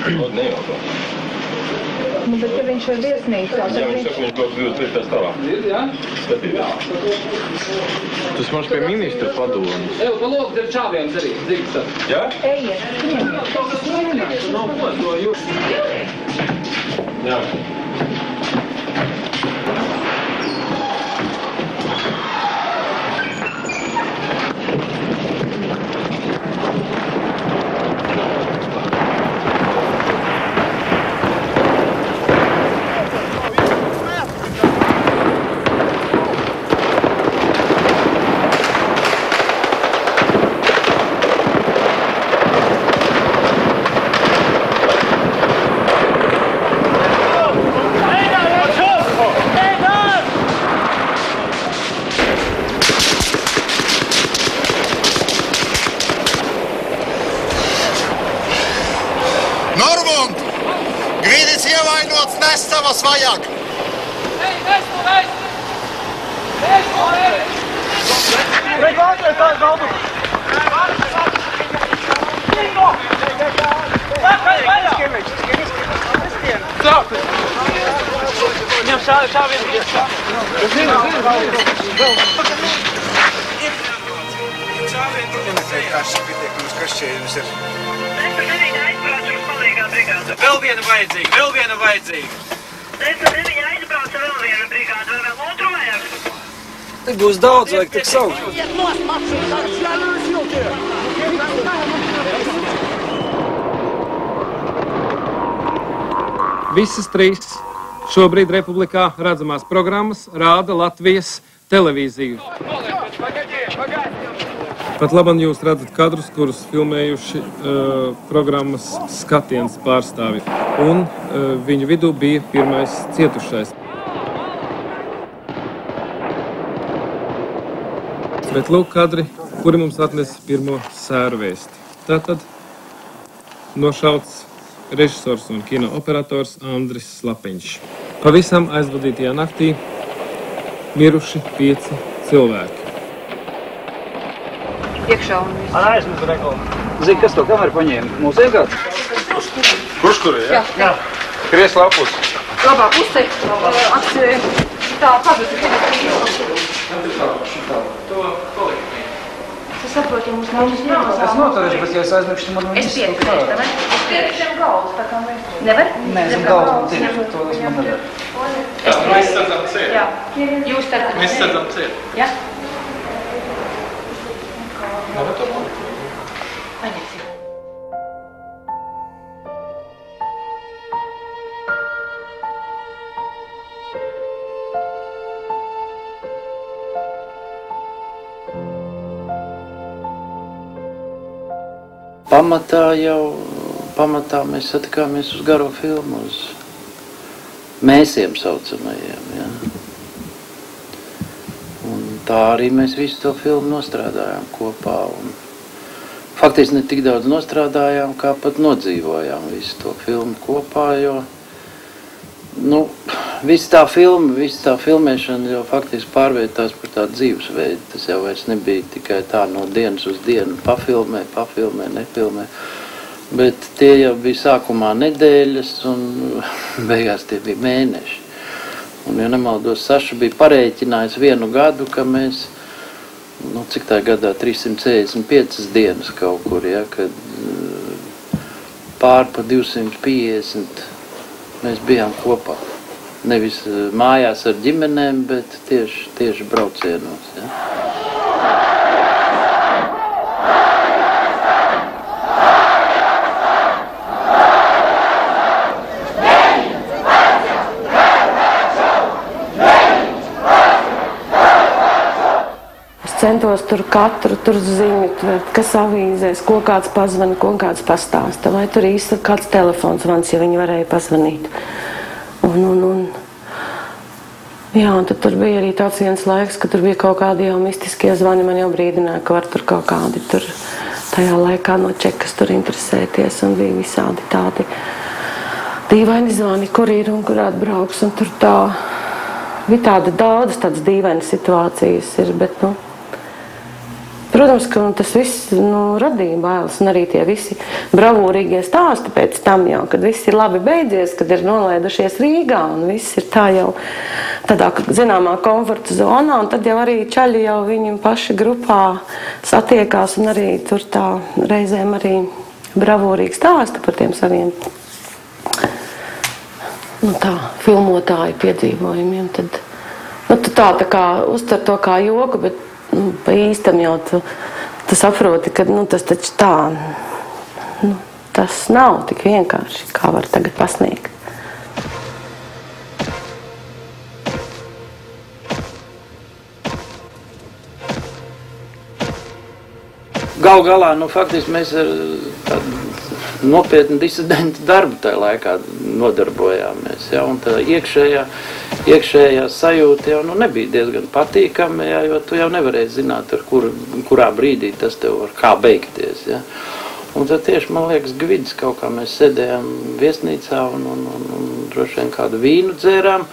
Nejautā. Nu, bet ja viņš ir viesnīcā, tad viņš saka, viņš kaut bija pēc tavā. Skatīties. Tas man pie ministra padomas. Evo, pa loku ar čāviem arī, drīkstat. Jā? Ejiet. Nav ko to jūs. Jā. Savas vajag! Ej, mēs! Ej, ātrie, tā ir galdu! Viņam šāviem ir Zinu. Vēl viena vajadzīga. Te būs daudz, vajag tik saukt. Visas trīs šobrīd Republikā redzamās programmas rāda Latvijas televīziju. Pat labam jūs redzat kadrus, kurus filmējuši programmas Skatiens pārstāvi. Un viņu vidū bija pirmais cietušais. Bet lūk kadri, kuri mums atnesa pirmo sērvēsti. Tātad nošauts režisors un kino operators Andris Slapiņš. Pavisam aizvadītajā naktī miruši 5 cilvēki. Iekšā un viss. Aizmirst reklamu. Zini, kas to kameru paņēma? Mūsēja kāds? Kurš kur ir, jā? Jā. Kriesla apus. Labā pusē. Tā, kādu tu Es saprotu, ja mums nav jāmazā. Es noturēšu, bet ja es aizmirkšu, man Es pieturēšu, tā vai? Es pieturēšu galvas, tā kā mēs. Nevar? Nē, zem galvas, to es man nevar. Mēs sadzam ciet. Jā. Jūs tad... Mēs sadzam ciet. Jā? Paņemsim. Pamatā mēs satikāmies uz garo filmu, uz mēsiem saucamajiem, ja. Un tā arī mēs visu to filmu nostrādājām kopā, un faktiski ne tik daudz nostrādājām, kā pat nodzīvojām visu to filmu kopā, jo, nu, visa tā filmēšana jau faktiski pārvietās par tādu dzīvesveidu. Tas jau vairs nebija tikai tā no dienas uz dienu pafilmē, nefilmē. Bet tie jau bija sākumā nedēļas un beigās tie bija mēneši. Un, ja nemaldos, Saša bija parēķinājis 1 gadu, ka mēs, nu, cik tā gadā 345 dienas kaut kur, ja, kad pār pa 250 mēs bijām kopā. Nevis mājās ar ģimenēm, bet tieši braucienos. Ja. Es centos tur katru ziņu, kas avīzēs, ko kāds pazvana, ko kāds pastāsta, vai tur īsti kāds telefons vans, ja viņi varēja pazvanīt. Jā, un tad tur bija arī tāds viens laiks, ka tur bija kaut kādi jau mistiskie zvani, man jau brīdināja, ka var tur kaut kādi tur tajā laikā no Čekas tur interesēties, un bija visādi tādi dīvaini zvani, kur ir un kur atbrauks, un tur tā bija tāda daudz tādas dīvainas situācijas ir, bet, nu, Protams, ka tas viss radīja bailes, un arī tie visi bravūrīgie stāsti pēc tam jau, kad viss ir labi beidzies, kad ir nolaidušies Rīgā, un viss ir tā jau tādā, zināmā, komforta zonā, un tad jau arī čaļi jau viņi paši grupā satiekās, un arī tur tā reizēm arī bravūrīgi stāsta par tiem saviem filmotāju piedzīvojumiem. Tad tā kā uztver to kā joku, bet pa īstam jau tu saproti, ka tas taču tā, tas nav tik vienkārši, kā var tagad pasniegt. Galu galā, faktiski mēs ar tādu nopietnu disidentu darbu tajā laikā nodarbojāmies, ja, un tā iekšējā sajūta jau nebija diezgan patīkama, ja, jo tu jau nevarēji zināt, kurā brīdī tas tev var kā beigties, ja. Un tad tieši, man liekas, Gvids kaut kā mēs sēdējām viesnīcā un droši vien kādu vīnu dzērām,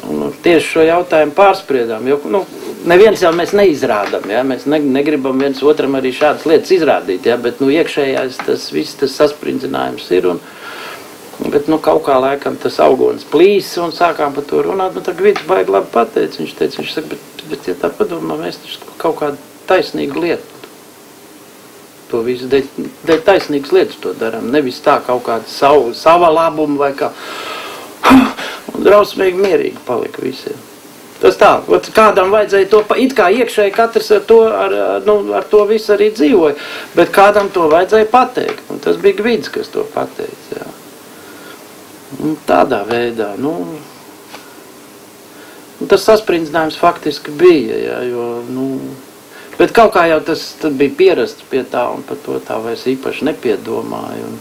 un tieši šo jautājumu pārspriedām, jo, neviens jau mēs neizrādam, ja? Mēs negribam viens otram arī šādas lietas izrādīt, ja? Bet iekšējās tas sasprindzinājums ir, bet kaut kā laikam tas augonis plīs un sākām par to runāt, bet tā Gvids baigi labi pateica, viņš saka, bet ja tā padomā, mēs taču kaut kādu taisnīgu lietu, to visu, dēļ taisnīgas lietas to darām, nevis tā kaut kāda sava labuma vai kā, un drausmīgi mierīgi palika visiem. Tas tā, kādam vajadzēja to, it kā iekšēji katrs ar to visu arī dzīvoja, bet kādam to vajadzēja pateikt, un tas bija Gvids, kas to pateica, jā. Un tādā veidā, tas sasprindzinājums faktiski bija, jā, jo, bet kaut kā jau tas tad bija pierasts pie tā, un par to tā vairs īpaši nepiedomāju,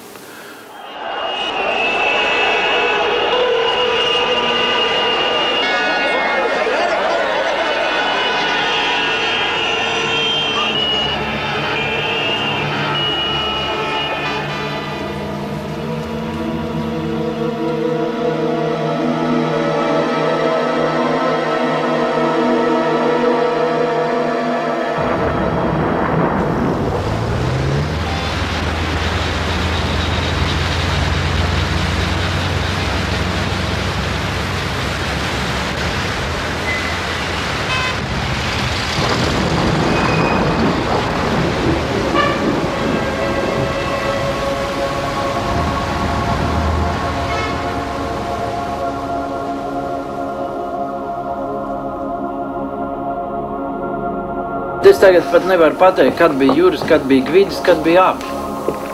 Es tagad pat nevaru pateikt, kad bija Juris, kad bija Gvidis, kad bija abi.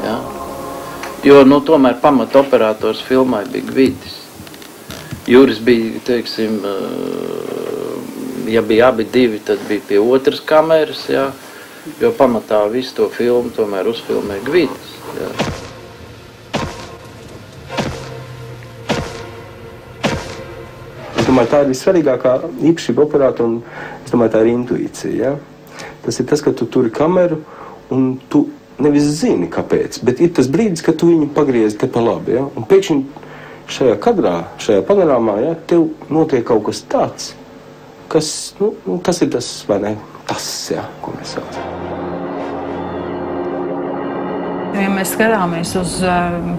Ja? Jo, tomēr pamata operators filmai bija Gvidis. Juris bija, teiksim, ja bija abi divi, tad bija pie otras kameras, ja? Jo pamatā visu to filmu tomēr uzfilmē Gvidis. Ja? Es domāju, tā ir vissvarīgākā īpašība operatora, un es domāju, tā ir intuīcija, ja? Tas ir tas, ka tu turi kameru un tu nevis zini, kāpēc, bet ir tas brīdis, kad tu viņu pagriezi te pa labi, ja? Un pēkšņi šajā kadrā, šajā panorāmā, ja, tev notiek kaut kas tāds, kas ir tas, vai ne, tas, ja, ko mēs saucam. Ja mēs skatāmies uz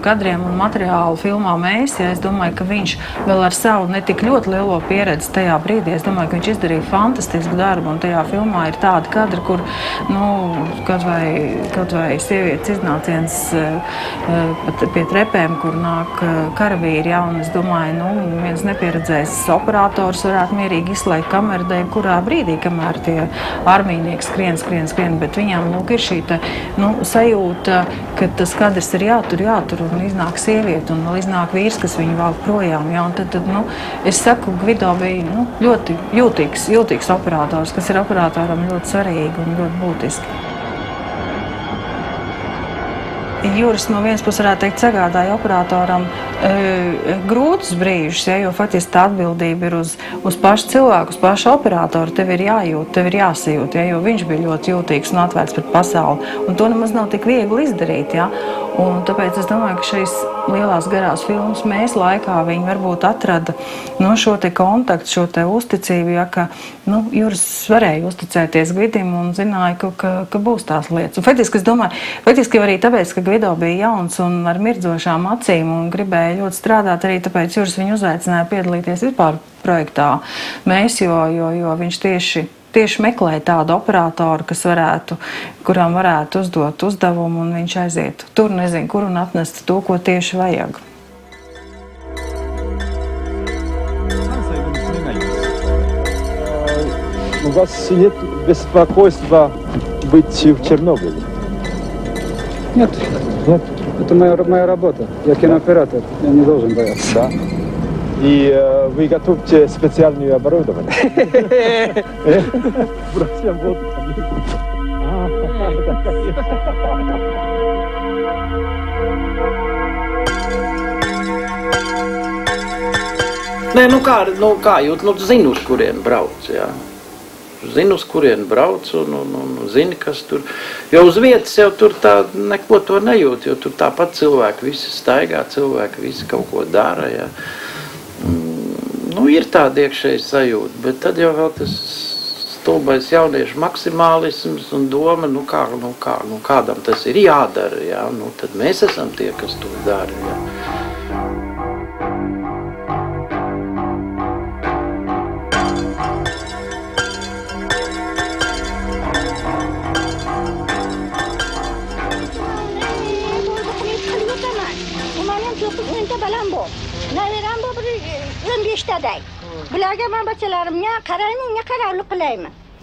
kadriem un materiālu filmā Mēs, ja es domāju, ka viņš vēl ar savu netik ļoti lielo pieredzi tajā brīdī, es domāju, ka viņš izdarīja fantastisku darbu, un tajā filmā ir tādi kadri, kur, kaut vai sievietes iznāciens pat pie trepēm, kur nāk karavīri, ja, un es domāju, viens nepieredzējis operators varētu mierīgi izslēgt kameru dēļ, kurā brīdī, kamēr tie armijnieki skrien, bet viņam, ir šī sajūta, ka tas kadrs ir jātur, un iznāk sieviete, un vēl iznāk vīrs, kas viņu valk projām, ja, un tad es saku, Gvido bija, ļoti jūtīgs operators, kas ir operatoram ļoti svarīgi un ļoti būtiski. Juris no vienas puses varētu teikt sagādāja operatoram grūtus brīžus, ja, jo faktiski tā atbildība ir uz pašu cilvēku, uz pašu operatoru. Tev ir jājūt, tev ir jāsajūt, ja, jo viņš bija ļoti jūtīgs un atvērts pret pasauli. Un to nemaz nav tik viegli izdarīt. Ja. Un tāpēc es domāju, ka šīs lielās garās filmas mēs laikā viņi varbūt atrada šo te kontaktu, šo te uzticību, ja, ka Juris varēja uzticēties Gvidim un zināja, ka būs tās lietas. Un faktiski es domāju, arī tāpēc, ka Gvido bija jauns un ar mirdzošām acīm un gribēja ļoti strādāt, arī tāpēc Juris viņu uzaicināja piedalīties vispār projektā Mēs, jo viņš tieši meklēja tādu operatoru, kuram varētu uzdot uzdevumu, un viņš aiziet tur, nezinu, kur un atnest to, ko tieši vajag. У вас нет беспокойства быть в Чернобыле? Нет. Нет? Это моя работа. Я кинооператор. Я не должен бояться. Да. И вы готовите специальное оборудование? Бросьем воду. Nē, kā jūt, zinu, uz kurien brauc, jā. Zinu, uz kurien brauc un zini, kas tur. Jo uz vietas jau tur tā neko to nejūt, jo tur tāpat cilvēki visi staigā, cilvēki visi kaut ko dara, jā. Ir tāda iekšēja sajūta, bet tad jau vēl tas stulbais jauniešu maksimālisms un doma, kādam tas ir jādara, jā, tad mēs esam tie, kas to dara, jā.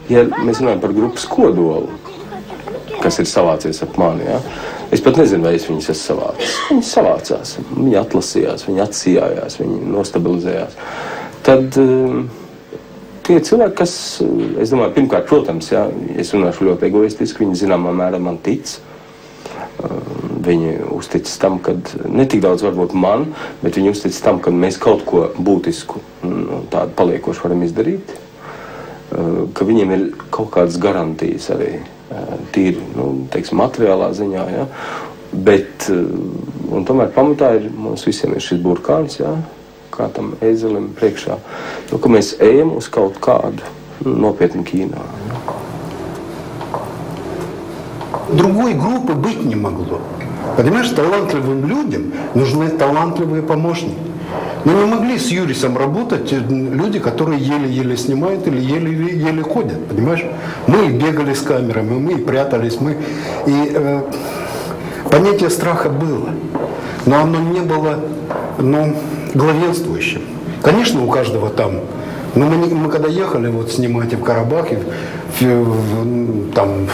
Ja mēs runājam par grupas kodolu, kas ir savācies ap mani, ja? Es pat nezinu, vai es viņus esmu savācis. Viņi savācās, viņi atlasījās, viņi atsījājās, viņi nostabilizējās. Tad tie cilvēki, kas, es domāju, pirmkārt, protams, ja, es runāšu ļoti egoistiski, viņi zināmā mērā man tic. Viņi uztic tam, kad ne tik daudz varbūt man, bet viņi uztic tam, ka mēs kaut ko būtisku tādu paliekošu varam izdarīt, ka viņiem ir kaut kādas garantijas arī tīri, teiksim, materiālā ziņā, ja? Bet, un tomēr pamatā mums visiem ir šis burkāns, ja? Kā tam ēzelim priekšā, ka mēs ejam uz kaut kādu nopietnu kino. Ja? Другой группы быть не могло. Понимаешь, талантливым людям нужны талантливые помощники. Но не могли с Юрисом работать люди, которые еле-еле снимают или еле-еле ходят, понимаешь? Мы бегали с камерами, мы прятались, понятие страха было, но оно не было, главенствующим. Конечно, у каждого там. Но мы когда ехали снимать и в Карабахе, там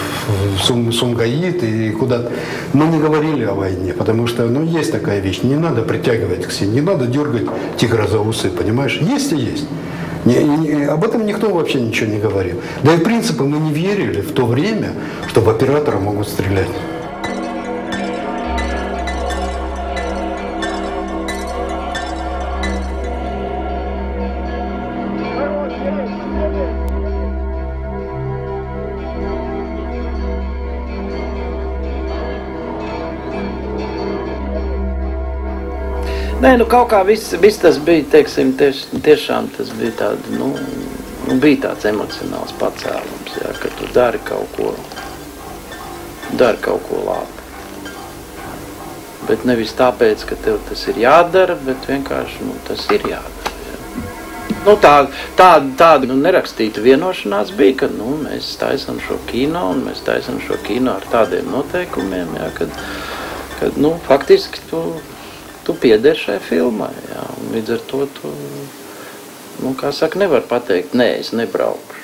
в Сумгаит и куда-то, мы не говорили о войне, потому что, есть такая вещь, не надо притягивать к себе, не надо дергать тигра за усы, понимаешь? Есть и есть. Об этом никто вообще ничего не говорил. Да и в принципе мы не верили в то время, что в оператора могут стрелять. Nē, kaut kā viss tas bija, teiksim, tiešām tas bija tāda, bija tāds emocionāls pacēlums, jā, ka tu dari kaut ko labu. Bet nevis tāpēc, ka tev tas ir jādara, bet vienkārši, tas ir jādara, jā. Tāda nerakstīta vienošanās bija, ka, mēs taisam šo kino, un mēs taisam šo kino ar tādiem noteikumiem, jā, kad faktiski tu pieder šai filmai, jā, un līdz ar to tu, kā saka, nevar pateikt, nē, es nebraukšu.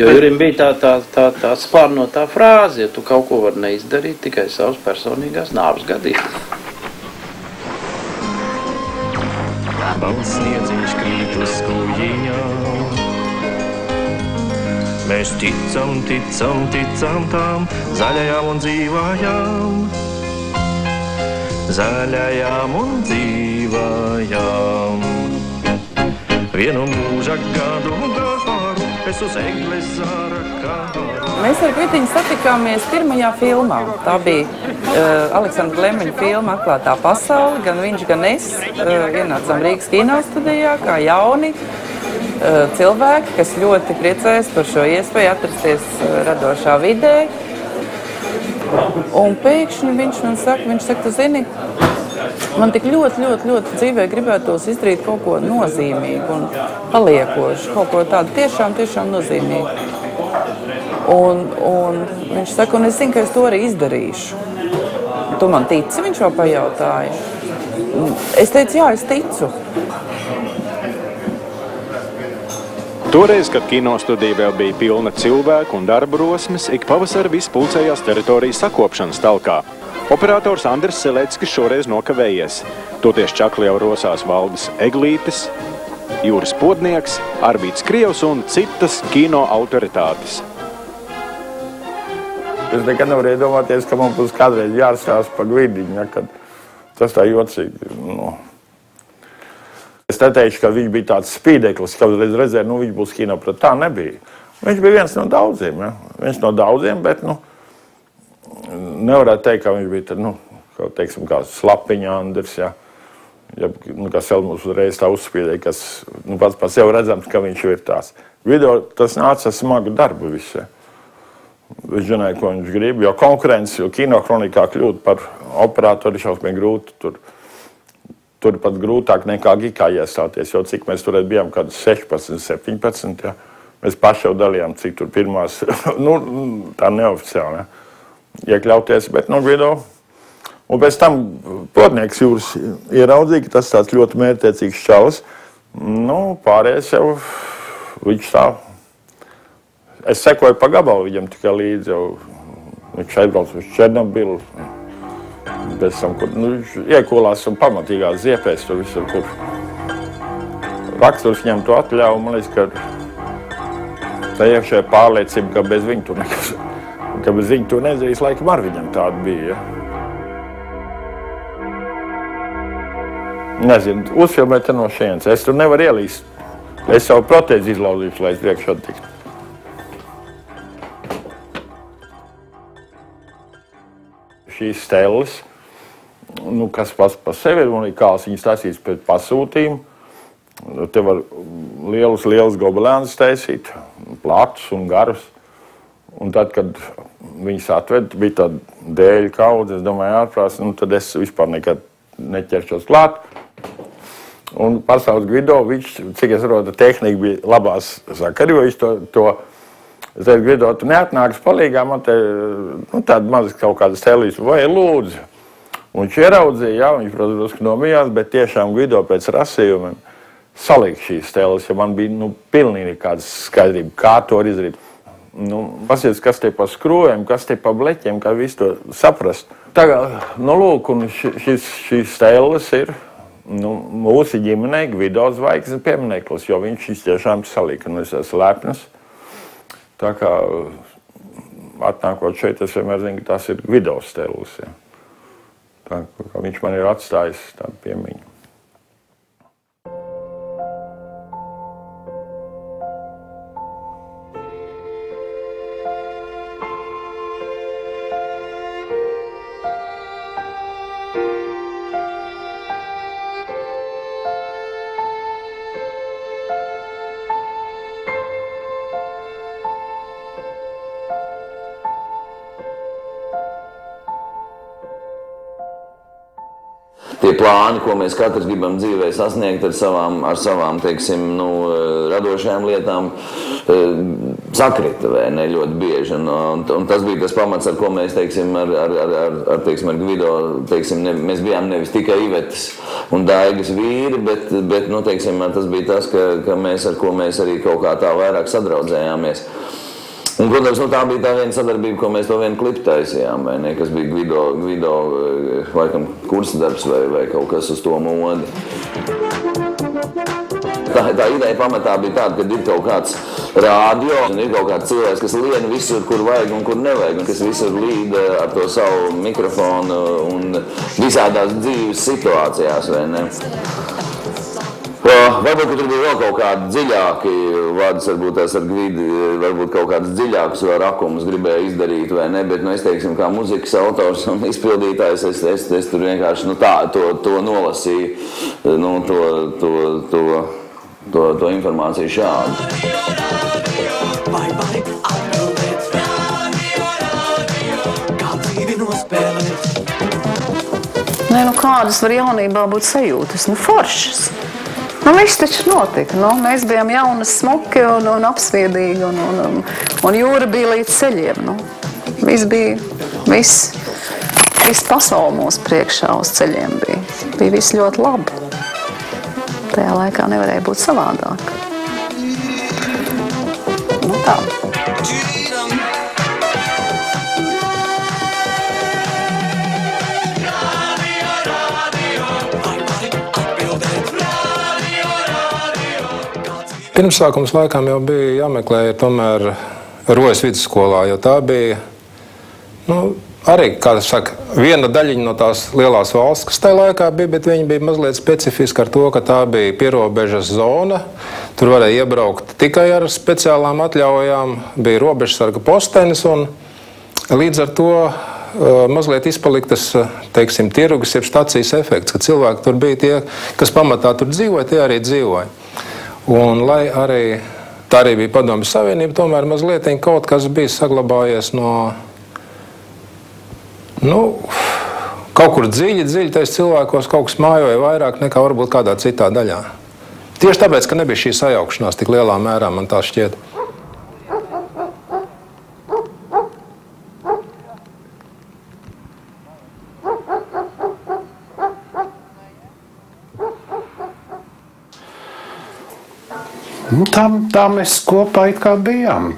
Jo Jurim bija tā spārnotā frāze, ja tu kaut ko var neizdarīt tikai savas personīgās nāves gadījumā. Balts sniedziņš krīt uz skūjiņām. Mēs ticam tām zaļajām un dzīvājām. Zaļajām un dzīvājām. Vienu mūža gadu garu es uz egles zāra kāru. Mēs ar Vitiņu satikāmies pirmajā filmā. Tā bija Aleksandra Lemeņa filma Atklātā pasaule. Gan viņš, gan es ienācām Rīgas kinostudijā kā jauni cilvēki, kas ļoti priecājas par šo iespēju atrasties radošā vidē. Un pēkšņi viņš man saka, tu zini, man tik ļoti dzīvē gribētos izdarīt kaut ko nozīmīgu un paliekošu, kaut ko tādu tiešām nozīmīgu. Un viņš saka, un es zinu, ka es to arī izdarīšu. Tu man tici, viņš vēl pajautāja. Es teicu, jā, es ticu. Toreiz, kad kinostudija vēl bija pilna cilvēku un darba rosmes, ik pavasari viss pulcējās teritorijas sakopšanas talkā. Operators Andris Seleckis šoreiz nokavējies. Toties čakli jau rosās Valdis Eglītis, Jūras Podnieks, Arvīts Krievs un citas kino autoritātes. Es nekad nevaru iedomāties, ka man būs kādreiz jārstāsta pa Gvidiņu, ja, kad tas tā jocīgi. Es teikšu, ka viņš bija tāds spīdeklis, ka redzēju, viņš būs kino, pret tā nebija. Viņš bija viens no daudziem, ja. Viens no daudziem, bet, nevarētu teikt, ka viņš bija, teiksim, kā Slapiņa Andris, ja. Ja, kas vēl mums uzreiz tā uzspīdēja, kas, pats par sevi redzams, ka viņš ir tās. Video tas nāca smagu darbu viss, ja. Viņš zināja, ko viņš grib, jo konkurence, jo kino kronikā kļūt par operatoru šausmīgi grūti, tur pat grūtāk nekā Gikā iestāties, jo cik mēs turēt bijām kādu 16, 17, ja. Mēs paši jau dalījām, cik tur pirmās, tā neoficiāli, ja, iekļauties, bet, video. Un pēc tam Podnieks Jūras ieraudzīja, ka tas tāds ļoti mērķtiecīgs čalis, pārējais jau viņš tā. Es sekoju pa gabalu viņam tikai līdzi, jau viņš aizbrauc uz Černobilu, bez tam, kur viņš iekolās un pamatīgās ziepēs tur visur, kur raksturs viņam to atļauj, man liekas, ka tā iekšējā pārliecība, ka bez viņa tur nekas, ka bez viņa tur nezdarīs, laikam ar viņam tāda bija, ja. Nezinu, uzfilmēt te no šienes, es tur nevaru ielīst, es savu protēzi izlaudīšu, lai es priekšā tiktu. Šīs stelles, kas pats par sevi ir unikāls, viņas taisīs pēc pasūtījumu. Te var lielus gobelēnus taisīt, platus un garus. Un tad, kad viņas atved, bija tāda dēļu kaudze, es domāju, ārprās, tad es vispār nekad neķeršos klāt. Un pasaules Gvido, viņš, cik es rodu, tehnika bija labās sakari, jo viņš to es teicu, Gvido, tu neatnāks palīgā, man te, tāda mazas kaut kādas stēlīs, vai lūdzu. Un viņš ieraudzīja, jā, viņš, protams, nomījās, bet tiešām Gvido pēc rasījumiem salika šīs stēles, jo man bija, pilnīgi kāda skaidrība, kā to var izdarīt. Pasies, kas te pa skrūvēm, kas te pa bleķiem, kā visu to saprast. Tagad, lūk, un šīs stēles ir, mūsu ģimenei Gvido zvaigznes piemineklis, jo viņš tiešām salika, un es esmu lepns. Tā kā atnākot šeit, es vienmēr zinu, ka tas ir Gvido stēlis. Ja. Tā kā viņš man ir atstājis tādu piemiņu. Tie plāni, ko mēs katrs gribam dzīvē sasniegt ar savām teiksim, radošajām lietām, sakrita, vai ne, ļoti bieži. Un tas bija tas pamats, ar ko mēs, teiksim, ar Gvido, teiksim, mēs bijām nevis tikai Ivetes un Daigas vīri, bet teiksim, tas bija tas, ar ko mēs arī kaut kā tā vairāk sadraudzējāmies. Un, protams, tā bija tā viena sadarbība, ko mēs to vienu klipu taisījām, vai ne, kas bija Gvido laikam, kursdarbs vai kaut kas uz to modi. Tā ideja pamatā bija tāda, ka ir kaut kāds rādio, un ir kaut kāds cilvēks, kas lien visur, kur vajag un kur nevajag, un kas visur līd ar to savu mikrofonu un visādās dzīves situācijās, vai ne. Varbūt, ka tur bija vēl kaut kādi dziļāki vārds, varbūt tās ar Gvidi, varbūt kaut kādas dziļākas rakumus gribēju izdarīt vai ne, bet, es teiksim, kā muzikas autors un izpildītājs, es tur vienkārši, tā, to nolasīju, to informāciju šādu. Nē, kādas var jaunībā būt sajūtas? Foršas. Viss taču notika. Mēs bijām jaunas, smuki un apsviedīgi, un jūra bija līdz ceļiem. Viss pasaule mūsu priekšā uz ceļiem bija. Bija viss ļoti labi. Tajā laikā nevarēja būt savādāk. Tā. Pirmsākums laikam jau bija jāmeklē tomēr Rojas vidusskolā, jo tā bija, arī, kā saka, viena daļiņa no tās lielās valsts, kas tajā laikā bija, bet viņa bija mazliet specifiska ar to, ka tā bija pierobežas zona. Tur varēja iebraukt tikai ar speciālām atļaujām, bija robežsarga postenis, un līdz ar to mazliet izpalika tas, teiksim, tirgus, jeb stacijas efekts, ka cilvēki tur bija tie, kas pamatā tur dzīvoja, tie arī dzīvoja. Un lai arī tā arī bija Padomju Savienība, tomēr mazliet kaut kas bija saglabājies no, kaut kur dziļi tais cilvēkos kaut kas mājoja vairāk nekā varbūt kādā citā daļā. Tieši tāpēc, ka nebija šī sajaukšanās tik lielā mērā, man tā šķiet. Tā mēs kopā it kā bijām.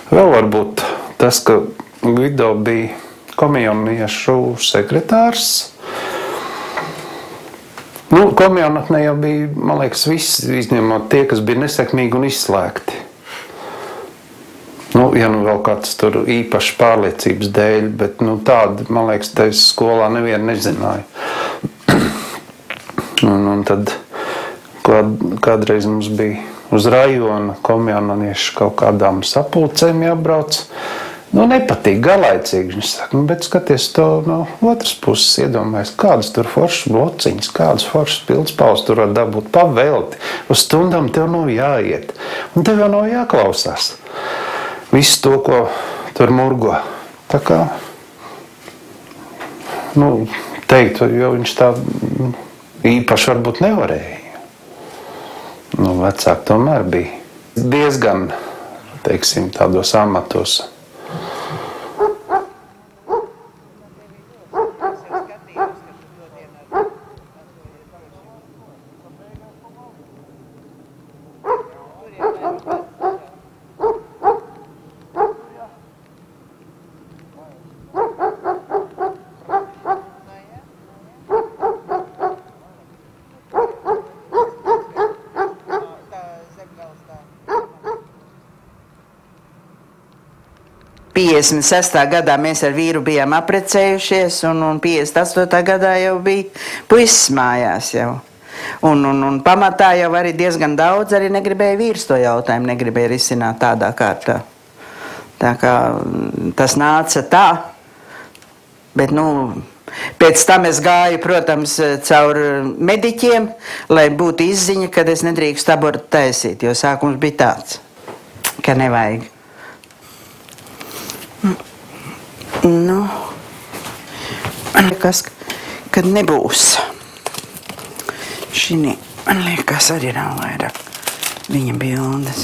Vēl varbūt tas, ka Gvido bija komjauniešu sekretārs. Komjaunatnē jau bija, man liekas, visi izņemot tie, kas bija nesekmīgi un izslēgti. Ja vēl kāds tur īpaši pārliecības dēļ, bet tādi, man liekas, taisa skolā nevienu nezināja. Un tad kādreiz mums bija uz rajona komjaunieši kaut kādām sapulcēm jābrauc. Nepatīk, galaicīgi. Viņš saka, bet skaties to no otras puses iedomājas, kādas tur foršas blociņas, kādas foršas pildspaules tur var dabūt pavelti. Uz stundām tev nav jāiet. Un tev jau nav jāklausās. Visu to, ko tur murgo. Tā kā, teikt, jo viņš tā īpaši varbūt nevarēja. Vecāki tomēr bija diezgan, teiksim, tādos amatos. Gadā mēs ar vīru bijām aprecējušies, un 58. gadā jau bija puisis mājās jau. Un pamatā jau arī diezgan daudz arī negribēja vīrs to jautājumu, negribēja risināt tādā kārtā. Tā kā tas nāca tā, bet pēc tam es gāju, protams, caur mediķiem, lai būtu izziņa, kad es nedrīkstu abortu taisīt, jo sākums bija tāds, ka nevajag. Man liekas, kad nebūs. Šī, man liekas, arī nav vairāk viņa bildes.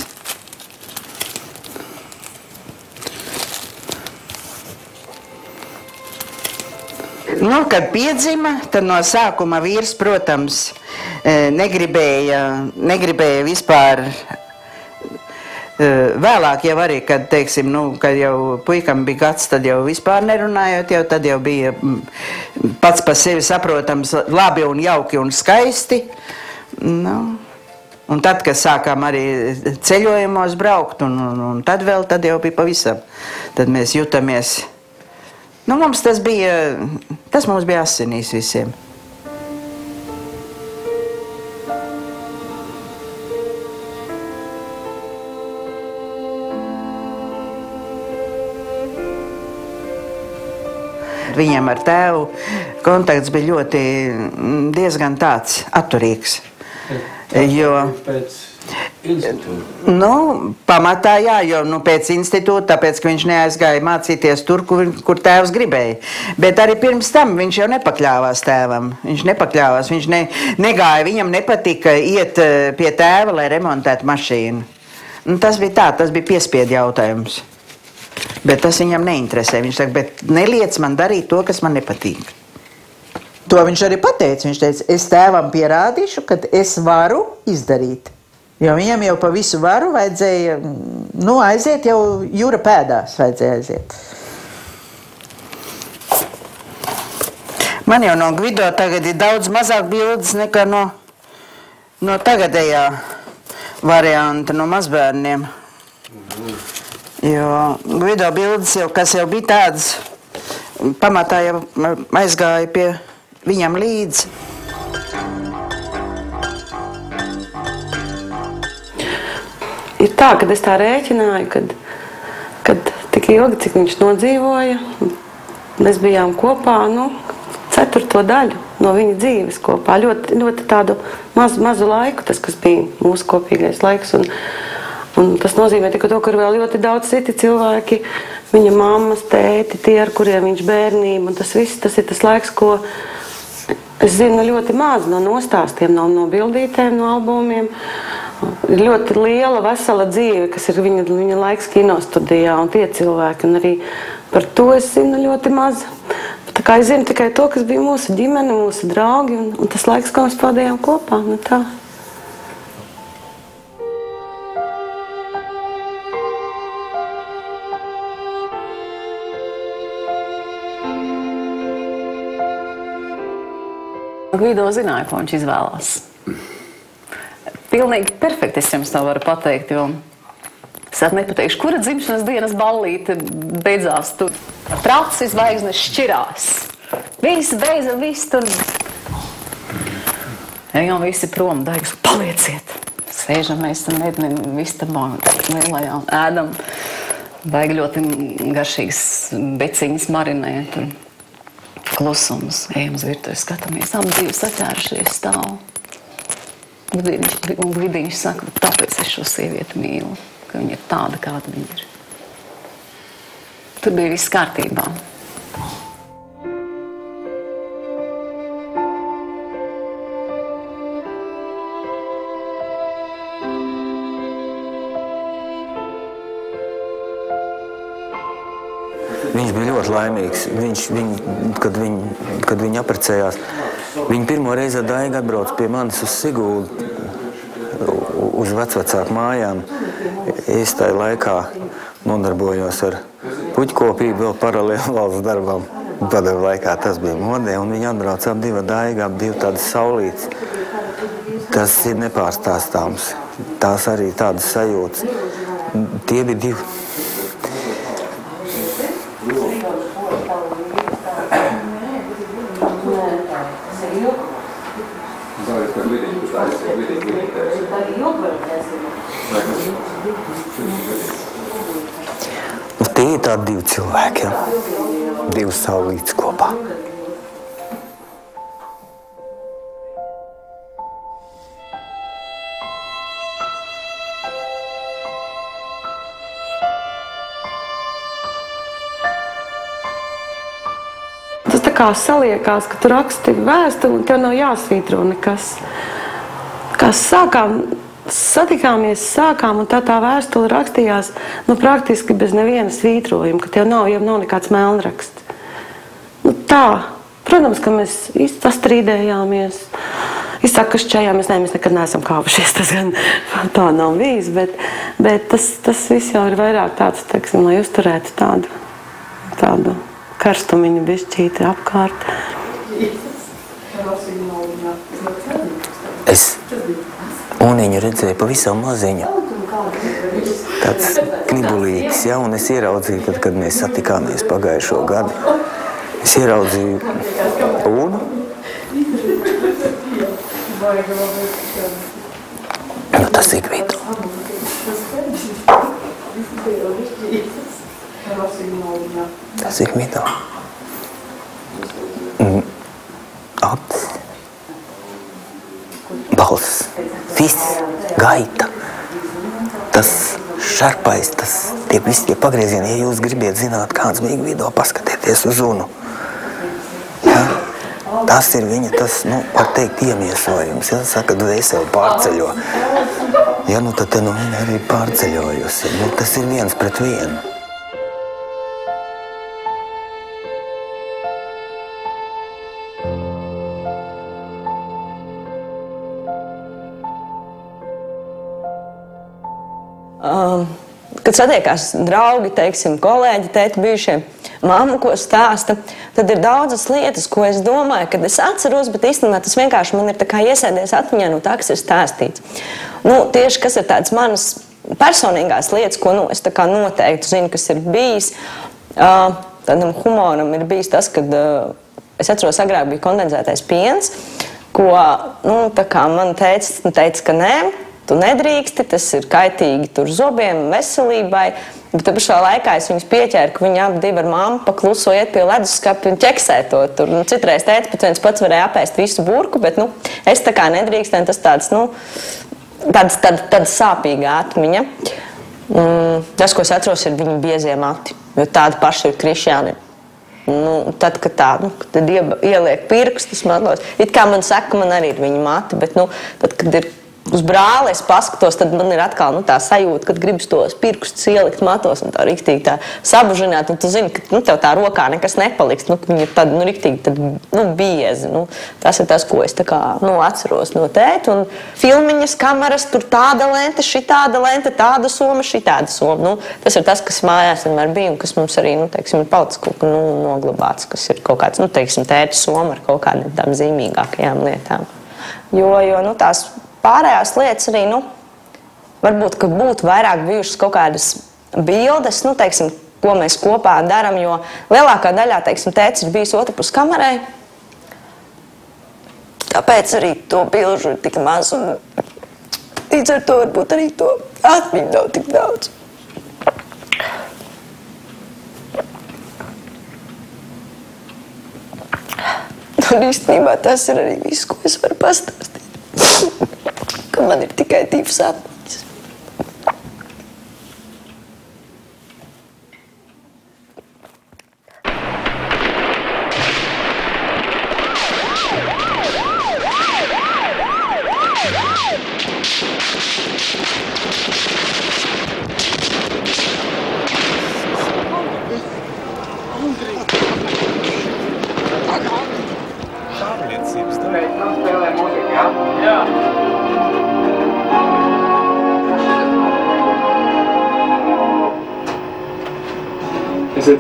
Kad piedzima, tad no sākuma vīrs, protams, negribēja vispār. Vēlāk jau arī, kad, teiksim, kad jau puikam bija gads, tad jau vispār nerunājot, tad jau bija pats par sevi saprotams labi un jauki un skaisti. Un tad, kad sākām arī ceļojumos braukt, un tad jau bija pavisam. Tad mēs jutamies, tas mums bija asinīs visiem. bet viņam ar tēvu kontakts bija ļoti diezgan tāds atturīgs. Jo, pamatā jā, jo pēc institūta, tāpēc, ka viņš neaizgāja mācīties tur, kur tēvs gribēja. Bet arī pirms tam viņš jau nepakļāvās tēvam. Viņš nepakļāvās, viņš negāja, viņam nepatika iet pie tēva, lai remontētu mašīnu. Tas bija tā, tas bija piespiedu jautājums. Bet tas viņam neinteresē. Viņš saka, bet neliec man darīt to, kas man nepatīk. To viņš arī pateica. Viņš teica, es tēvam pierādīšu, ka es varu izdarīt. Jo viņam jau pa visu varu vajadzēja, aiziet jau jūra pēdās vajadzēja aiziet. Man jau no Gvido tagad ir daudz mazāk bildes nekā no tagadējā varianta, no mazbērniem. Jo Gvido bildes jau, kas jau bija tādas, pamatā jau aizgāja pie viņam līdzi. Ir tā, kad es tā rēķināju, kad tik ilgi, cik viņš nodzīvoja, mēs bijām kopā, 1/4 daļu no viņa dzīves kopā. Ļoti, ļoti tādu mazu laiku, tas, kas bija mūsu kopīgais laiks. Un tas nozīmē tikai to, ka ir vēl ļoti daudz citi cilvēki, viņa mammas, tēti, tie, ar kuriem viņš bērnība. Un tas viss, tas ir tas laiks, ko es zinu ļoti maz no nostāstiem, no bildītēm, no albumiem. Ir ļoti liela, vesela dzīve, kas ir viņa laiks kinostudijā un tie cilvēki. Un arī par to es zinu ļoti maz. Tā kā es zinu tikai to, kas bija mūsu ģimene, mūsu draugi un tas laiks, ko mēs pavadījām kopā. Tā. Gvido zināja, ko viņš izvēlās. Pilnīgi perfekti es jums to varu pateikt, jo es nepateikšu, kura dzimšanas dienas ballīte beidzās tur. Tracis zvaigznes šķirās. Visi beidza, visi tur. Ejam visi prom, daigas, palieciet. Sēžam mēs istabā lielajā, ēdam. Baigi ļoti garšīgas beciņas marinē, tur klusums. Ejam uz virtuvi, skatāmies, ap divi saķērušies stāv. Un Gvidiņš saka, tāpēc es šo sievieti mīlu, ka viņa ir tāda, kāda viņa ir. Tur bija viss kārtībā. Viņš bija ļoti laimīgs. Kad viņi apprecējās, viņa pirmo reizi ar Daigu atbrauc pie manis uz Siguldu, uz vecvecāku mājām. Es tajā laikā nodarbojos ar puķkopību vēl paralēli valsts darbam. Padomu laikā tas bija modē, un viņi atbrauc ap divu Daigu, ap divu tādas saulītes. Tas ir nepārstāstāms. Tās arī tādas sajūtas. Tie bija divi. Tie ir tādi divi cilvēki, ja? Divas saulītes kopā. Tas tā kā saliekās, ka tu raksti vēstuli un tev nav jāsvītro nekas. Kā satikāmies, sākām, un tā vēstule rakstījās, praktiski bez neviena svītrojuma, ka tev nav nekāds melnraksts. Tā, protams, ka mēs sastrīdējāmies, izsakašķējāmies, mēs nekad neesam kāpušies, tas gan tā nav bijis, bet tas viss jau ir vairāk tāds, teiksim, lai uzturētu tādu karstumiņu bišķīti apkārt. Es Uniņu redzēju pavisam maziņu. Tāds knibulīgs, ja, un es ieraudzīju, kad mēs satikāmies pagājušo gadu. Es ieraudzīju Unu. Tas ir Gvido. Tas ir Gvido. balss, viss, gaita, tas šarpais, tie visi tie pagriezieni. Ja jūs gribiet zināt, kāds bija video, paskatieties uz Unu. Ja? Tas ir viņa, var teikt, iemiesojums. Ja? Saka, dvēseli pārceļo. Ja, tad viņa arī pārceļojusi. Tas ir 1:1. Kad satiekās draugi, teiksim, kolēģi, tēti bijušie, mamma, ko stāsta, tad ir daudzas lietas, ko es domāju, kad es atceros, bet īstenībā tas vienkārši man ir tā kā iesēdies atmiņā no tā, kas ir stāstīts. Tieši kas ir tādas manas personīgās lietas, ko es tā kā noteikti zinu, kas ir bijis. Tādam humoram ir bijis tas, kad es atceros, agrāk bija kondensētais piens, ko, tā kā man teica, ka nē, tu nedrīksti, tas ir kaitīgi tur zobiem, veselībai, bet te pašā laikā es viņus pieķēru, ka viņi abi divi ar mammu pakluso iet pie leduskapja un ķeksē to tur. Citreiz tētis pat viens pats varēja apēst visu burku, bet, es tā kā nedrīkstēju, tas tāds, tāda sāpīga atmiņa. Tas, ko es atceros, ir viņu biezie mati, jo tādi paši ir krišjāni. Tad, kad tad ieliek pirkstus matos, it kā man saka, man arī ir viņa mati, bet, tad, kad ir uz brāli es paskatos, tad man ir atkal tā sajūta, kad gribas tos pirkstus ielikt matos un tā riktīgi tā sabužināt, un tu zini, ka tev tā rokā nekas nepaliks, ka viņi ir tādi, riktīgi biezi. Tas ir tas, ko es tā kā, atceros no tēta, un filmiņas, kameras, tur tāda lente, šitāda lente, tāda soma, šitāda soma. Tas ir tas, kas mājās vienmēr bija, un kas mums arī, teiksim, ir palicis kaut kā noglabāts, kas ir kaut kāds, teiksim, tēta soma ar kaut kādām tām zīmīgākajām lietām. Jo tās pārējās lietas arī, varbūt, ka būtu vairāk bijušas kaut kādas bildes, teiksim, ko mēs kopā daram, jo lielākā daļā, teiksim, tētis ir bijis otrpus kamerai. Tāpēc arī to bilžu ir tik maz, un līdz ar to varbūt arī to atmiņu nav tik daudz. Un īstenībā tas ir arī viss, ko es varu pastāstīt. Ka man ir tikai 2 atmiņas.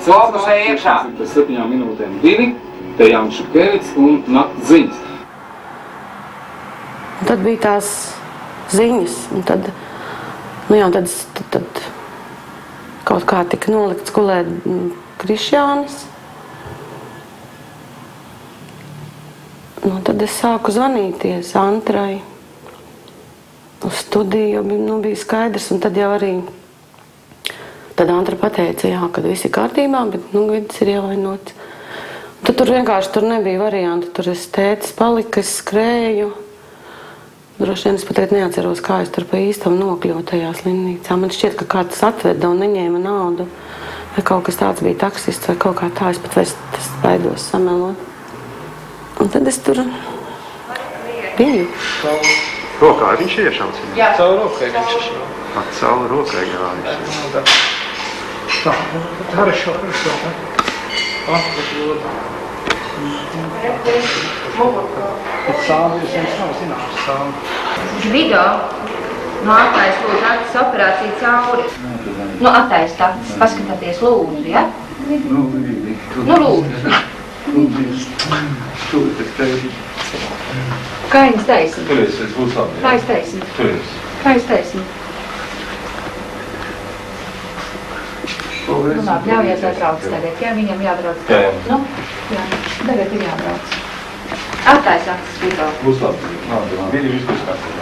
Logus ej iekšā. Pēc 7 minūtēm 2, te Jānis Šupkevits un nakts ziņas. Un tad bija tās ziņas, un tad, tad kaut kā tika nolikts gulēt Krišjānis. Tad es sāku zvanīties Antrai uz studiju, jo bija skaidrs, un tad jau arī tad Antra pateica, jā, kad viss ir kārtībā, bet vids ir ievainots. Tad tur vienkārši nebija varianti. Tur es tētis palika, es skrēju. Droši vien es pat neatceros, kā es tur pa īstam nokļuvu tajā slimnīcā. Man šķiet, ka kāds atveda un neņēma naudu. Vai kaut kas tāds bija taksists vai kaut kā tā. Es pat vairs baidos samelot. Un tad es tur biju. Rokā viņš ir iešauts? Jā, caur rokai viņš ir iešauts. Caur rokai gājis. Хорошо. Video attaisa lūdzu acis operāciju cauri. Attaisa tā, paskatāties lūdzu, ja? Lūdzu. Kā jums taisni? Kā jums taisni? Kā jums taisni? Labi, ļaujiet atbrauc tagad, ja? Viņam jābrauc. Jā, tagad ir jābrauc. Attaisa acis video. Būs labi. Vidi vispār kārtībā.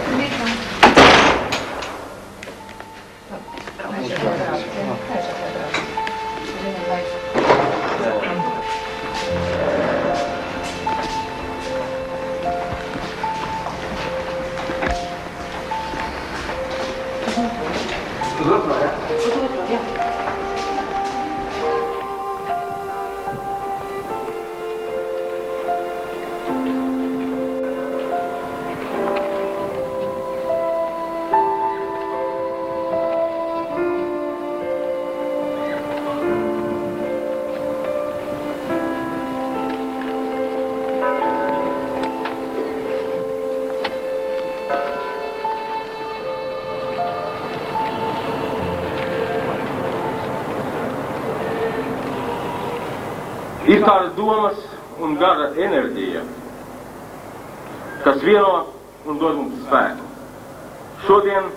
Ir tādas domas un gara enerģija, kas vieno un dod mums spēku. Šodien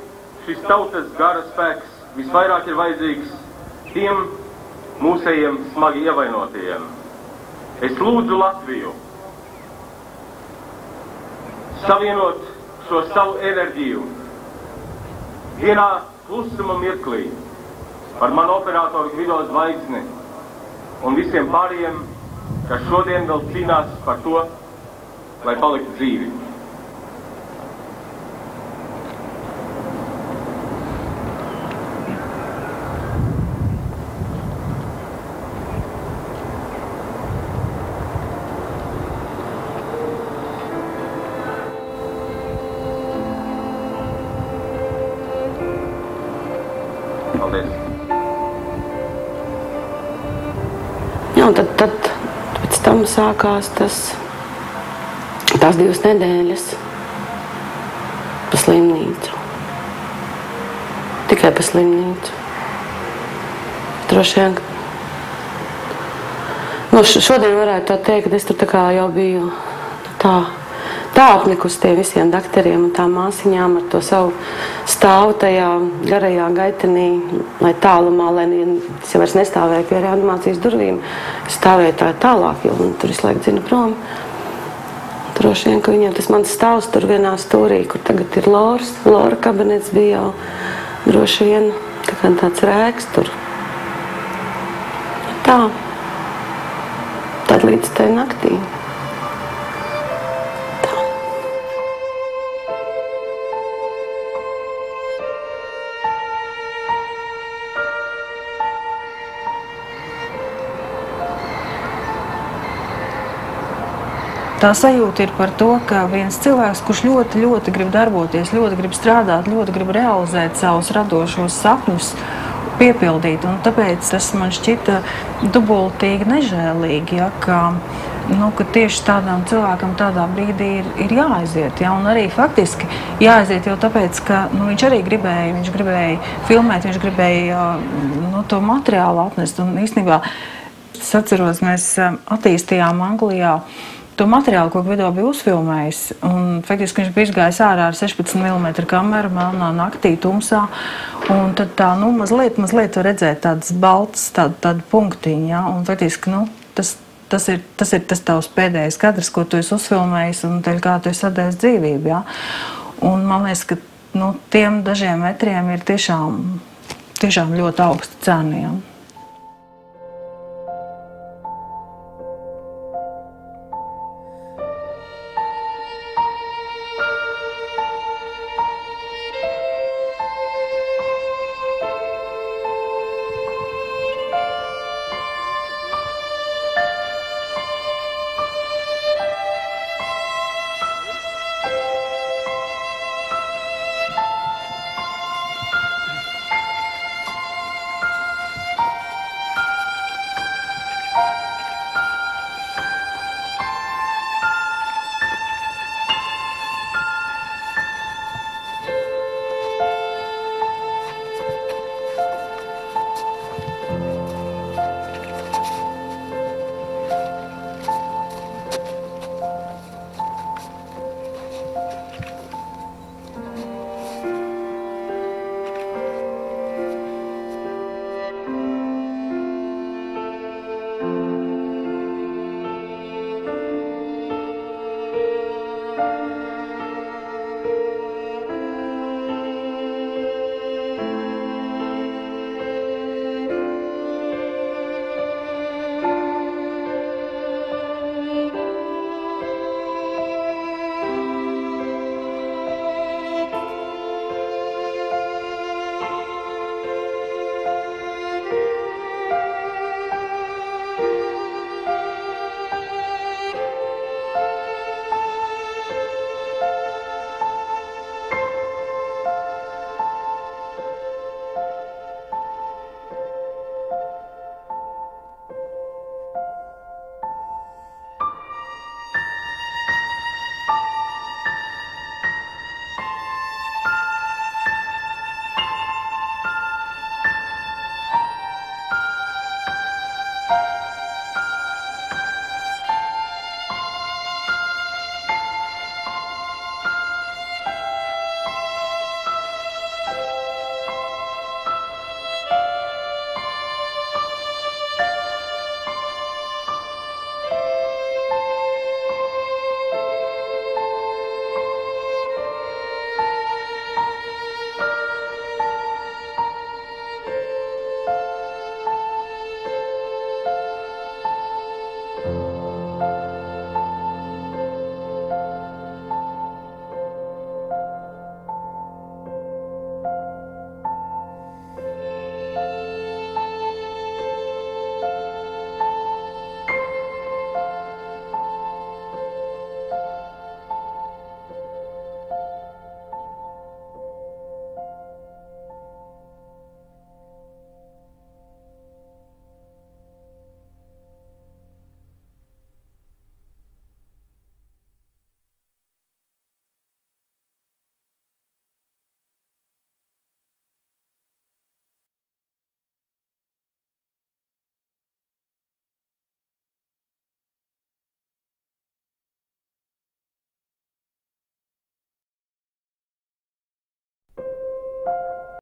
šis tautas gara spēks visvairāk ir vajadzīgs tiem mūsējiem smagi ievainotajiem. Es lūdzu Latviju savienot šo savu enerģiju vienā klusuma mirklī par manu operatoru Gvido Zvaigzni un visiem pārējiem, kas šodien vēl cīnās par to, lai paliktu dzīvi. Jā, un tad pēc tam sākās tās 2 nedēļas pa slimnīcu. Tikai pa slimnīcu. Droši vien, šodien varētu tā teikt, ka es tur tā kā jau biju tā apnikus tie visiem dakteriem un tām māsiņām ar to savu stāvu tajā garajā gaitenī, lai tālumā, lai es jau vairs nestāvēju pie reanimācijas durvīm, es stāvēju tā tālāk, jo man tur visu laiku dzina prom. Droši vien, ka viņiem tas mans stāvs tur vienā stūrī, kur tagad ir Lora kabinets bija jau droši vien tāds rēks tur. Tā. Tad līdz tai naktī. Tā sajūta ir par to, ka viens cilvēks, kurš ļoti, ļoti grib darboties, ļoti grib strādāt, ļoti grib realizēt savus radošos sapņus, piepildīt. Un tāpēc tas man šķita dubultīgi nežēlīgi, ja, ka tieši tādam cilvēkam tādā brīdī ir jāaiziet. Ja, un arī faktiski jāaiziet jau tāpēc, ka viņš arī gribēja filmēt, viņš gribēja to materiālu atnest. Un īstenībā, es atceros, mēs attīstījām Anglijā to materiālu, ko Gvido bija uzfilmējis, un faktiski viņš bija izgājis ārā ar 16 mm kameru, melnā naktī, tumsā, un tad tā, mazliet var redzēt tādas baltas, tādu punktiņu, ja, un faktiski, tas ir tas tavs pēdējais kadrs, ko tu esi uzfilmējis, un teļ kā tu esi atdevis dzīvību, ja, un man liekas, ka, tiem dažiem metriem ir tiešām ļoti augsti cēni, ja.